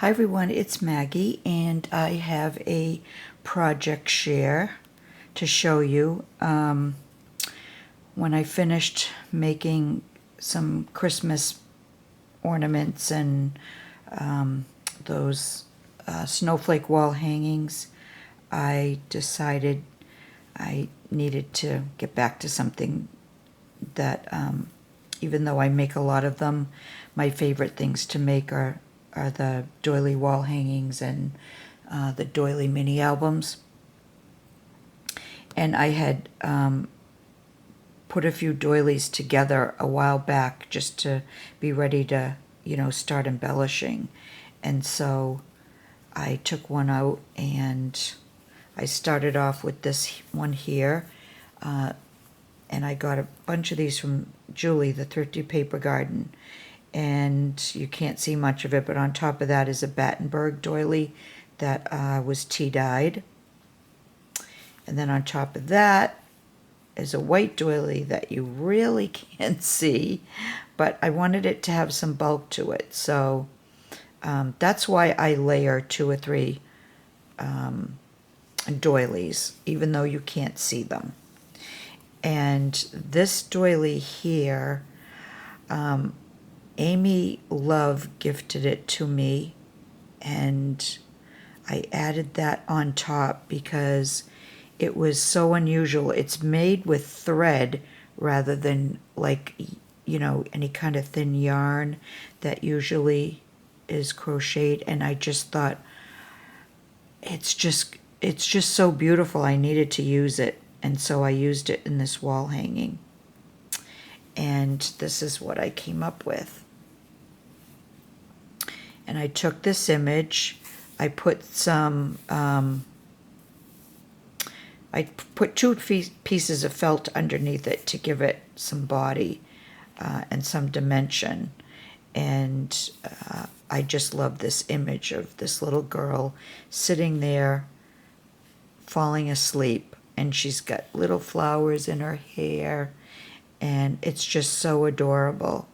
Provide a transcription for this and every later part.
Hi everyone, it's Maggie, and I have a project share to show you. When I finished making some Christmas ornaments and those snowflake wall hangings, I decided I needed to get back to something that, even though I make a lot of them, my favorite things to make are the doily wall hangings and the doily mini albums. And I had put a few doilies together a while back just to be ready to, start embellishing. And so I took one out and I started off with this one here. And I got a bunch of these from Julie, the Thrifty Paper Garden. And you can't see much of it, but on top of that is a Battenberg doily that was tea-dyed. And then on top of that is a white doily that you really can't see, but I wanted it to have some bulk to it. So that's why I layer 2 or 3 doilies, even though you can't see them. And this doily here, Amy Love gifted it to me, and I added that on top because it was so unusual. It's made with thread rather than any kind of thin yarn that usually is crocheted, and I just thought it's just so beautiful. I needed to use it, and so I used it in this wall hanging. And this is what I came up with. And I took this image, I put some, I put 2 pieces of felt underneath it to give it some body and some dimension. And I just love this image of this little girl sitting there falling asleep, and she's got little flowers in her hair, and it's just so adorable.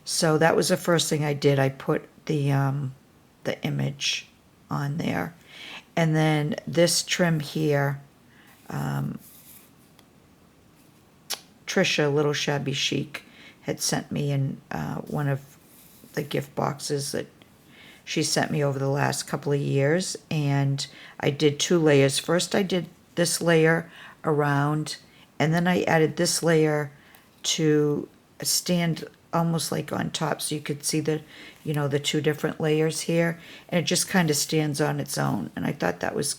So that was the first thing I did. I put the image on there. And then this trim here, Trisha, Little Shabby Chic, had sent me in one of the gift boxes that she sent me over the last couple of years. And I did 2 layers. First I did this layer around, and then I added this layer to stand almost like on top, so you could see the 2 different layers here, and it just kind of stands on its own. And I thought that was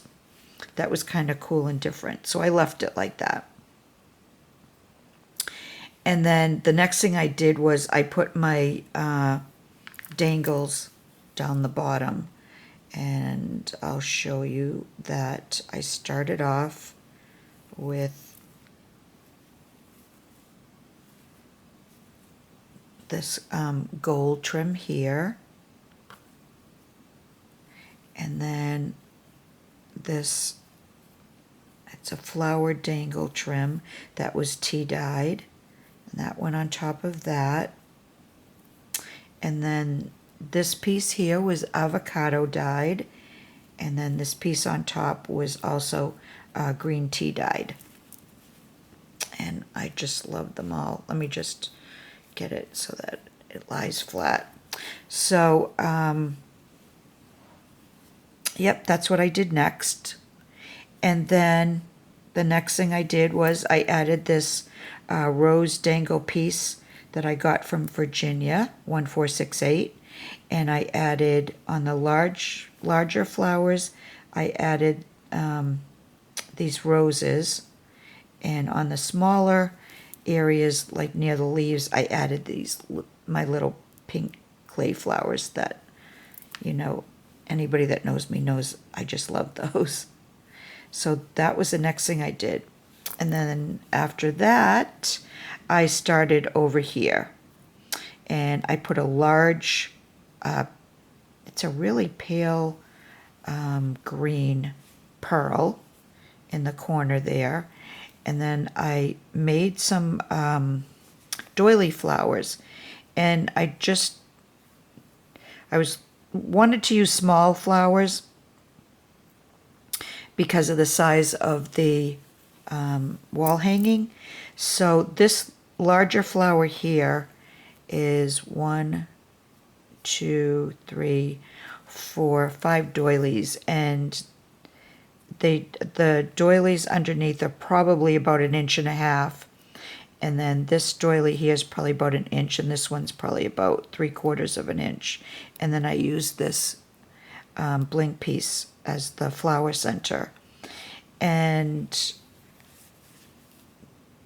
kind of cool and different, so I left it like that. And then the next thing I did was I put my dangles down the bottom, and I'll show you that I started off with this gold trim here, and then this, it's a flower dangle trim that was tea dyed, and that went on top of that. And then this piece here was avocado dyed, and then this piece on top was also green tea dyed. And I just love them all. Let me just get it so that it lies flat. So yep, that's what I did next. And then the next thing I did was I added this rose dangle piece that I got from Virginia, 1468, and I added on the larger flowers, I added these roses, and on the smaller areas, like near the leaves, I added these, my little pink clay flowers that, anybody that knows me knows I just love those. So that was the next thing I did. And then after that, I started over here. And I put a large, it's a really pale green pearl in the corner there. And then I made some doily flowers. And I was wanted to use small flowers because of the size of the wall hanging. So this larger flower here is 1, 2, 3, 4, 5 doilies, and the doilies underneath are probably about 1.5 inches, and then this doily here is probably about 1 inch, and this one's probably about 3/4 of an inch. And then I use this bling piece as the flower center. And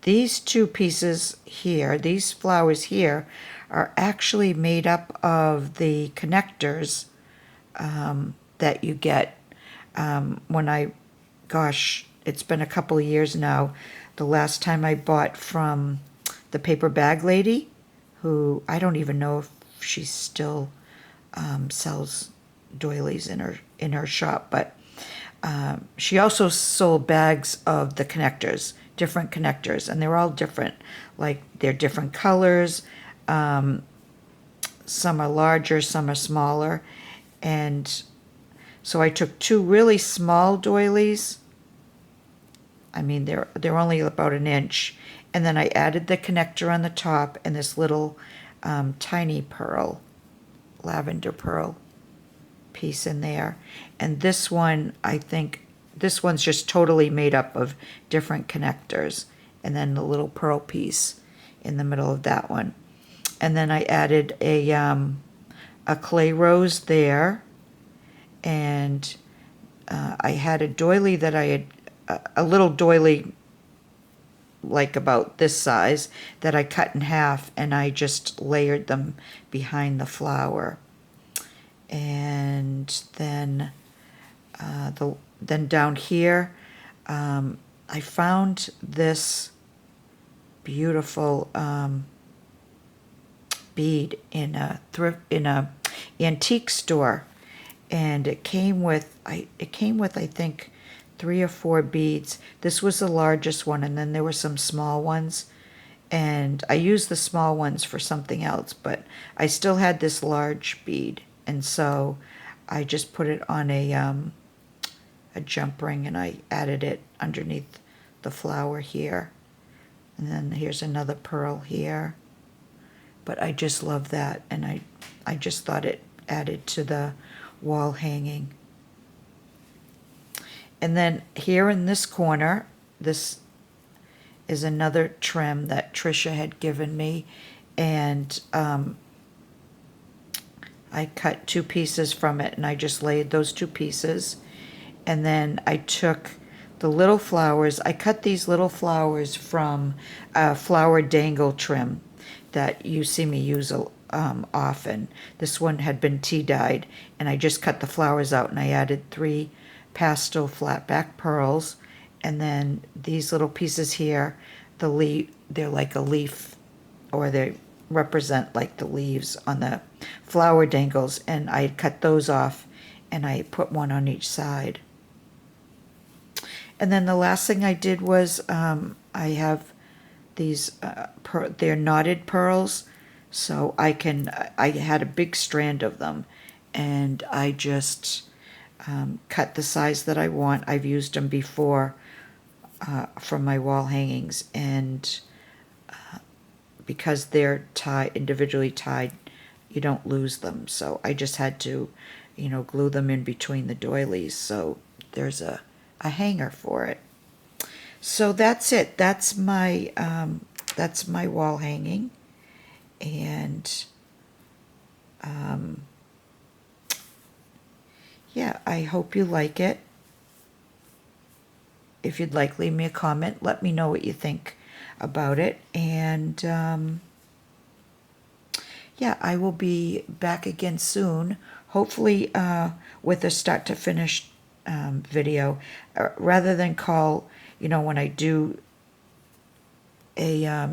these two pieces here, these flowers here, are actually made up of the connectors that you get gosh, it's been a couple of years now. The last time I bought from the paper bag lady, who I don't even know if she still sells doilies in her shop, but she also sold bags of the connectors, different connectors, and they're all different. Like, they're different colors. Some are larger, some are smaller. And so I took 2 really small doilies. I mean, they're only about 1 inch. And then I added the connector on the top and this little tiny pearl, lavender pearl piece in there. And this one, I think, this one's just totally made up of different connectors. And then the little pearl piece in the middle of that one. And then I added a clay rose there. And I had a doily that I had, a little doily like about this size that I cut in half, and I just layered them behind the flower. And then then down here, I found this beautiful bead in a antique store, and it came with I think 3 or 4 beads. This was the largest one, and then there were some small ones, and I used the small ones for something else, but I still had this large bead, and so I just put it on a jump ring, and I added it underneath the flower here. And then here's another pearl here. But I just love that, and I just thought it added to the wall hanging. And then here in this corner, this is another trim that Trisha had given me, and I cut 2 pieces from it, and I just laid those 2 pieces. And then I took the little flowers. I cut these little flowers from a flower dangle trim that you see me use often. This one had been tea dyed, and I just cut the flowers out, and I added 3 pastel flat back pearls, and then these little pieces here, they're like a leaf, or they represent like the leaves on the flower dangles, and I cut those off, and I put one on each side. And then the last thing I did was I have these they're knotted pearls, so I had a big strand of them, and I just cut the size that I want. I've used them before from my wall hangings, and because they're individually tied, you don't lose them. So I just had to, glue them in between the doilies, so there's a hanger for it. So that's it. That's my wall hanging, and yeah, I hope you like it. If you'd like, leave me a comment. Let me know what you think about it. And yeah, I will be back again soon, hopefully with a start to finish video, rather than call, when I do a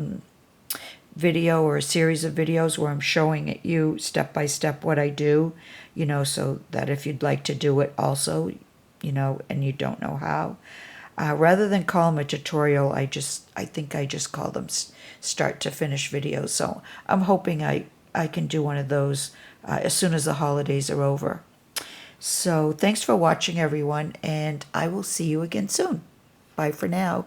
video or a series of videos where I'm showing you step by step what I do, so that if you'd like to do it also, and you don't know how, rather than call them a tutorial, I think I just call them start to finish videos. So I'm hoping I I can do one of those as soon as the holidays are over. So thanks for watching, everyone, and I will see you again soon. Bye for now.